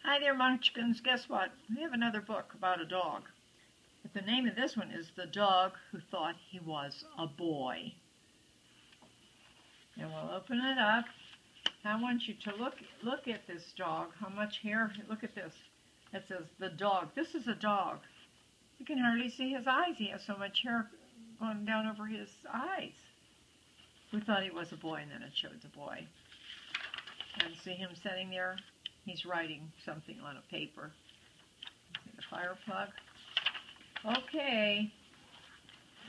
Hi there, Munchkins. Guess what? We have another book about a dog. But the name of this one is The Dog Who Thought He Was a Boy. And we'll open it up. I want you to look at this dog. How much hair? Look at this. It says The Dog. This is a dog. You can hardly see his eyes. He has so much hair going down over his eyes. We thought he was a boy, and then it showed the boy. And see him sitting there? He's writing something on a paper. See the fire plug? Okay,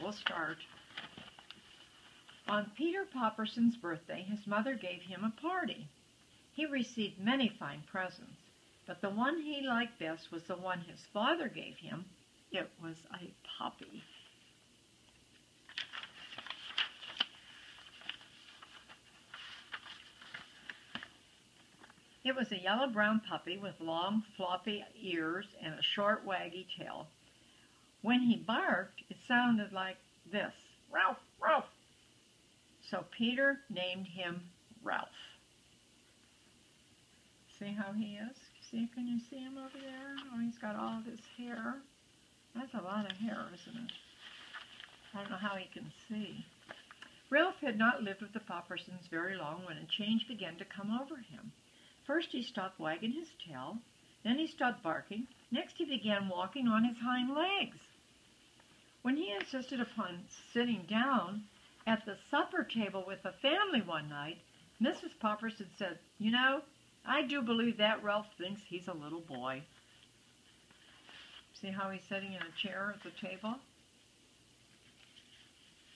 we'll start. On Peter Popperson's birthday, his mother gave him a party. He received many fine presents, but the one he liked best was the one his father gave him. It was a puppy. It was a yellow-brown puppy with long, floppy ears and a short, waggy tail. When he barked, it sounded like this, Ralph, Ralph. So Peter named him Ralph. See how he is? Can you see him over there? Oh, he's got all of his hair. That's a lot of hair, isn't it? I don't know how he can see. Ralph had not lived with the Poppersons very long when a change began to come over him. First he stopped wagging his tail, then he stopped barking, next he began walking on his hind legs. When he insisted upon sitting down at the supper table with the family one night, Mrs. Popperson said, "You know, I do believe that Ralph thinks he's a little boy." See how he's sitting in a chair at the table?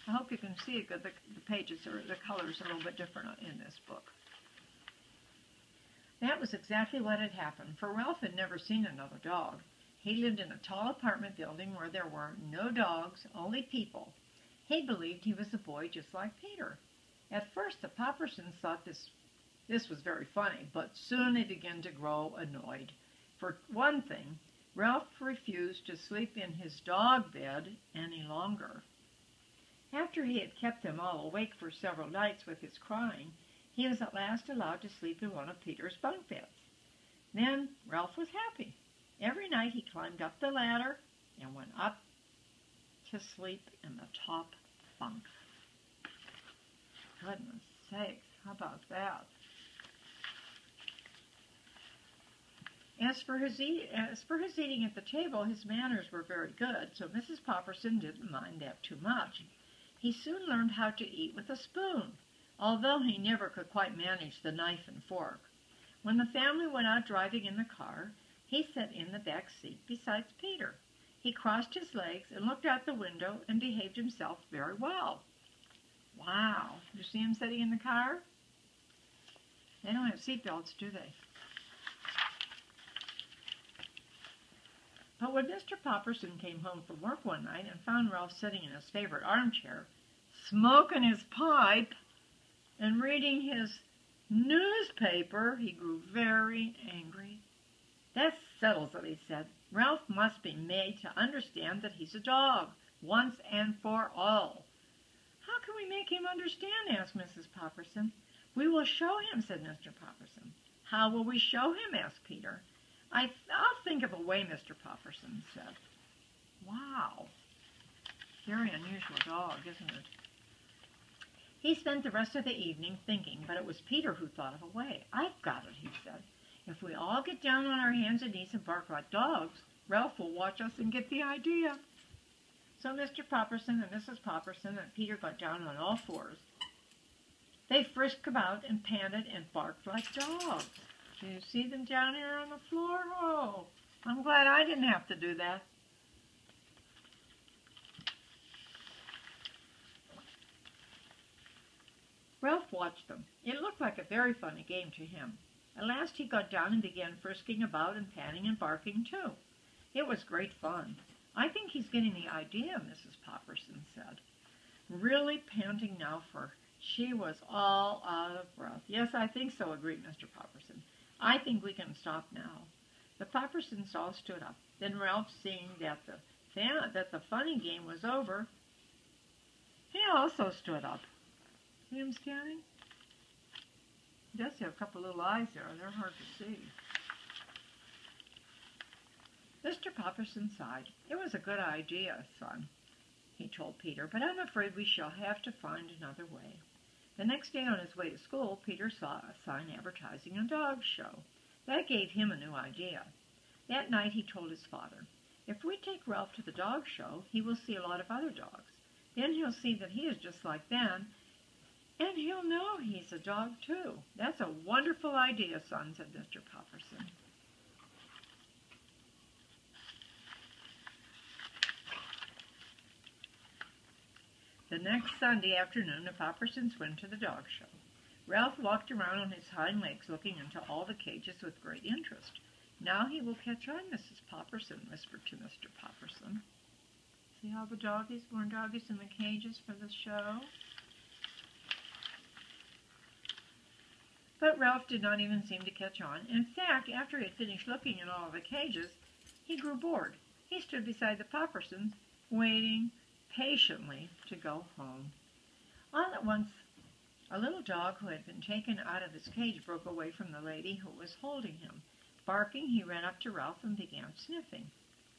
I hope you can see it good. The pages the colors are a little bit different in this book. That was exactly what had happened, for Ralph had never seen another dog. He lived in a tall apartment building where there were no dogs, only people. He believed he was a boy just like Peter. At first, the Poppersons thought this was very funny, but soon they began to grow annoyed. For one thing, Ralph refused to sleep in his dog bed any longer. After he had kept them all awake for several nights with his crying, he was at last allowed to sleep in one of Peter's bunk beds. Then Ralph was happy. Every night he climbed up the ladder and went up to sleep in the top bunk. Goodness sakes, how about that? As for his eating at the table, his manners were very good, so Mrs. Popperson didn't mind that too much. He soon learned how to eat with a spoon, although he never could quite manage the knife and fork. When the family went out driving in the car, he sat in the back seat beside Peter. He crossed his legs and looked out the window and behaved himself very well. Wow, you see him sitting in the car? They don't have seat belts, do they? But when Mr. Popperson came home from work one night and found Ralph sitting in his favorite armchair, smoking his pipe and reading his newspaper, he grew very angry. "That settles it," he said. "Ralph must be made to understand that he's a dog, once and for all." "How can we make him understand?" asked Mrs. Popperson. "We will show him," said Mr. Popperson. "How will we show him?" asked Peter. "I'll think of a way," Mr. Popperson said. Wow. Very unusual dog, isn't it? He spent the rest of the evening thinking, but it was Peter who thought of a way. "I've got it," he said. "If we all get down on our hands and knees and bark like dogs, Ralph will watch us and get the idea." So Mr. Popperson and Mrs. Popperson and Peter got down on all fours. They frisked about and panted and barked like dogs. Do you see them down here on the floor? Oh, I'm glad I didn't have to do that. Ralph watched them. It looked like a very funny game to him. At last he got down and began frisking about and panting and barking too. It was great fun. "I think he's getting the idea," Mrs. Popperson said, really panting now, for she was all out of breath. "Yes, I think so," agreed Mr. Popperson. "I think we can stop now." The Poppersons all stood up. Then Ralph, seeing that the funny game was over, he also stood up. See him standing? He does have a couple little eyes there. They're hard to see. Mr. Popperson sighed. "It was a good idea, son," he told Peter, "but I'm afraid we shall have to find another way." The next day on his way to school, Peter saw a sign advertising a dog show. That gave him a new idea. That night he told his father, "If we take Ralph to the dog show, he will see a lot of other dogs. Then he'll see that he is just like them, and he'll know he's a dog too." "That's a wonderful idea, son," said Mr. Popperson. The next Sunday afternoon, the Poppersons went to the dog show. Ralph walked around on his hind legs looking into all the cages with great interest. "Now he will catch on," Mrs. Popperson whispered to Mr. Popperson. "See all the more doggies in the cages for the show?" But Ralph did not even seem to catch on. In fact, after he had finished looking in all the cages, he grew bored. He stood beside the Poppersons, waiting patiently to go home. All at once, a little dog who had been taken out of his cage broke away from the lady who was holding him. Barking, he ran up to Ralph and began sniffing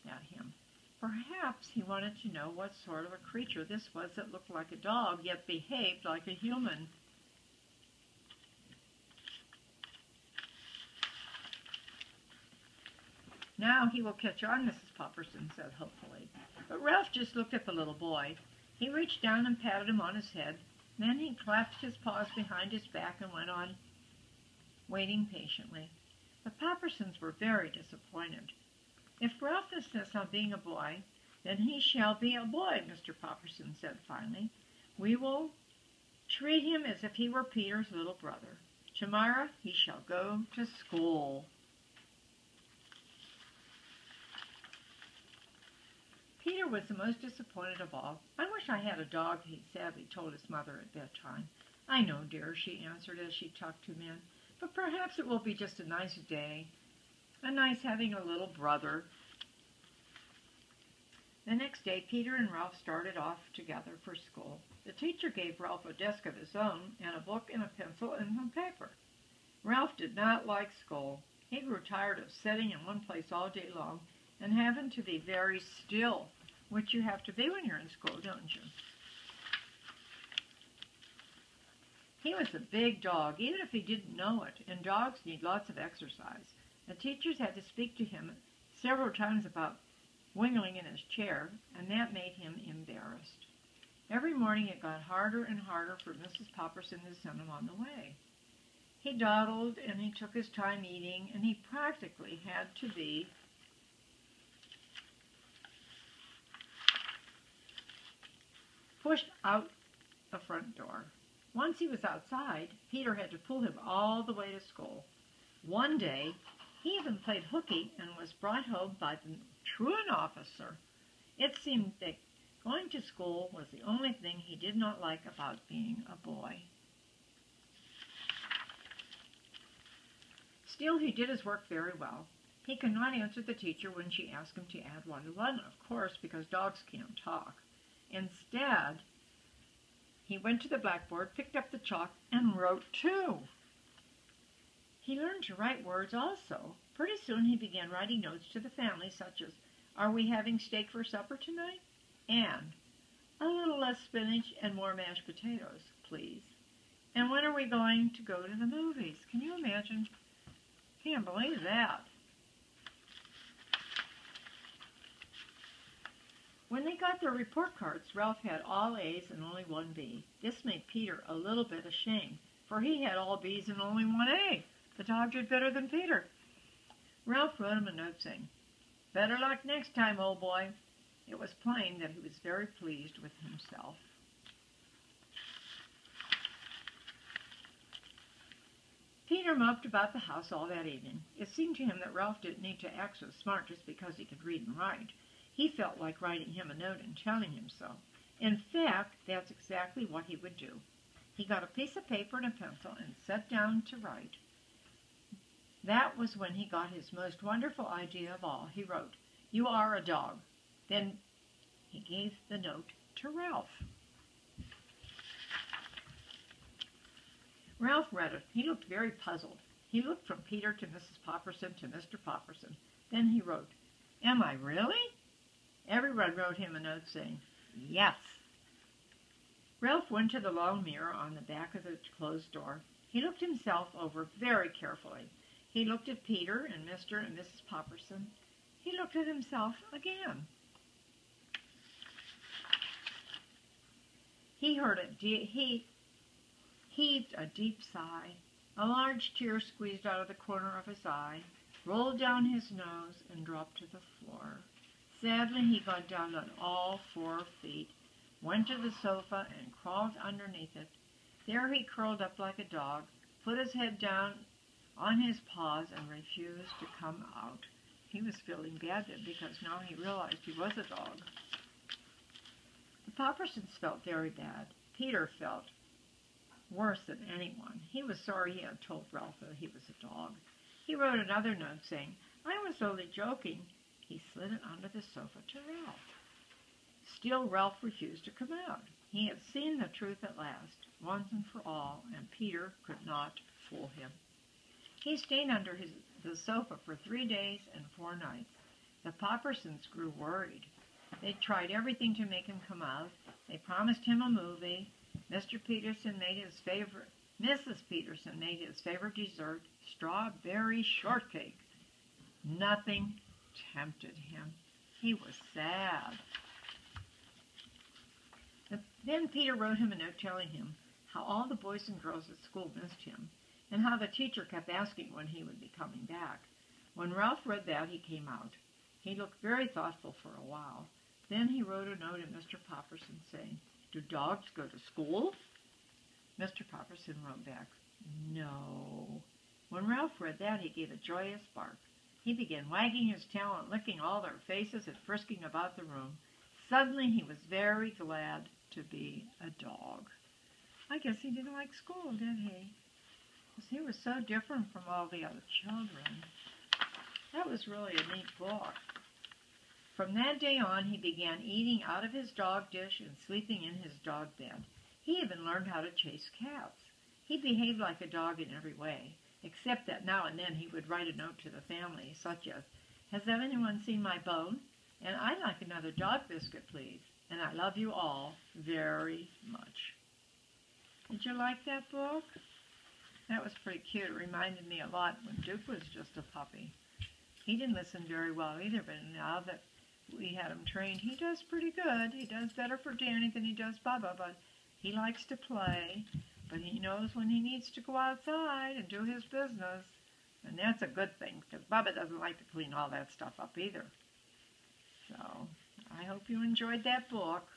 at him. Perhaps he wanted to know what sort of a creature this was that looked like a dog, yet behaved like a human. "Now he will catch on," Mrs. Popperson said hopefully. But Ralph just looked at the little boy. He reached down and patted him on his head. Then he clapped his paws behind his back and went on waiting patiently. The Poppersons were very disappointed. "If Ralph insists on being a boy, then he shall be a boy," Mr. Popperson said finally. "We will treat him as if he were Peter's little brother. Tomorrow he shall go to school." Peter was the most disappointed of all. "I wish I had a dog," he sadly told his mother at bedtime. "I know, dear," she answered as she tucked him in, "but perhaps it will be just a nice day. A nice having a little brother." The next day, Peter and Ralph started off together for school. The teacher gave Ralph a desk of his own and a book and a pencil and some paper. Ralph did not like school. He grew tired of sitting in one place all day long and having to be very still, which you have to be when you're in school, don't you? He was a big dog, even if he didn't know it, and dogs need lots of exercise. The teachers had to speak to him several times about wiggling in his chair, and that made him embarrassed. Every morning it got harder and harder for Mrs. Popperson to send him on the way. He dawdled, and he took his time eating, and he practically had to be pushed out the front door. Once he was outside, Peter had to pull him all the way to school. One day, he even played hooky and was brought home by the truant officer. It seemed that going to school was the only thing he did not like about being a boy. Still, he did his work very well. He could not answer the teacher when she asked him to add 1 to 1, of course, because dogs can't talk. Instead, he went to the blackboard, picked up the chalk, and wrote 2. He learned to write words also. Pretty soon he began writing notes to the family, such as, "Are we having steak for supper tonight?" and "A little less spinach and more mashed potatoes, please." And "When are we going to go to the movies?" Can you imagine? Can't believe that. When they got their report cards, Ralph had all A's and only 1 B. This made Peter a little bit ashamed, for he had all B's and only 1 A. The dog did better than Peter. Ralph wrote him a note saying, "Better luck next time, old boy." It was plain that he was very pleased with himself. Peter moped about the house all that evening. It seemed to him that Ralph didn't need to act so smart just because he could read and write. He felt like writing him a note and telling him so. In fact, that's exactly what he would do. He got a piece of paper and a pencil and sat down to write. That was when he got his most wonderful idea of all. He wrote, "You are a dog." Then he gave the note to Ralph. Ralph read it. He looked very puzzled. He looked from Peter to Mrs. Popperson to Mr. Popperson. Then he wrote, Am I really? Everyone wrote him a note saying, yes. Ralph went to the long mirror on the back of the closed door. He looked himself over very carefully. He looked at Peter and Mr. and Mrs. Popperson. He looked at himself again. He heaved a deep sigh. A large tear squeezed out of the corner of his eye, rolled down his nose, and dropped to the floor. Sadly, he got down on all 4 feet, went to the sofa, and crawled underneath it. There he curled up like a dog, put his head down on his paws, and refused to come out. He was feeling bad then because now he realized he was a dog. The Poppersons felt very bad. Peter felt worse than anyone. He was sorry he had told Ralph that he was a dog. He wrote another note saying, I was only joking. He slid it under the sofa to Ralph. Still, Ralph refused to come out. He had seen the truth at last, once and for all, and Peter could not fool him. He stayed under the sofa for 3 days and 4 nights. The Poppersons grew worried. They tried everything to make him come out. They promised him a movie. Mrs. Peterson made his favorite dessert, strawberry shortcake. Nothing tempted him. He was sad. Then Peter wrote him a note telling him how all the boys and girls at school missed him, and how the teacher kept asking when he would be coming back. When Ralph read that, he came out. He looked very thoughtful for a while. Then he wrote a note to Mr. Popperson saying, do dogs go to school? Mr. Popperson wrote back, no. When Ralph read that, he gave a joyous bark. He began wagging his tail and licking all their faces and frisking about the room. Suddenly he was very glad to be a dog. I guess he didn't like school, did he? Because he was so different from all the other children. That was really a neat book. From that day on, he began eating out of his dog dish and sleeping in his dog bed. He even learned how to chase cats. He behaved like a dog in every way, except that now and then he would write a note to the family, such as, has anyone seen my bone? And I'd like another dog biscuit, please. And I love you all very much. Did you like that book? That was pretty cute. It reminded me a lot when Duke was just a puppy. He didn't listen very well either, but now that we had him trained, he does pretty good. He does better for Danny than he does Bubba, but he likes to play. But he knows when he needs to go outside and do his business. And that's a good thing, because Bubba doesn't like to clean all that stuff up either. So, I hope you enjoyed that book.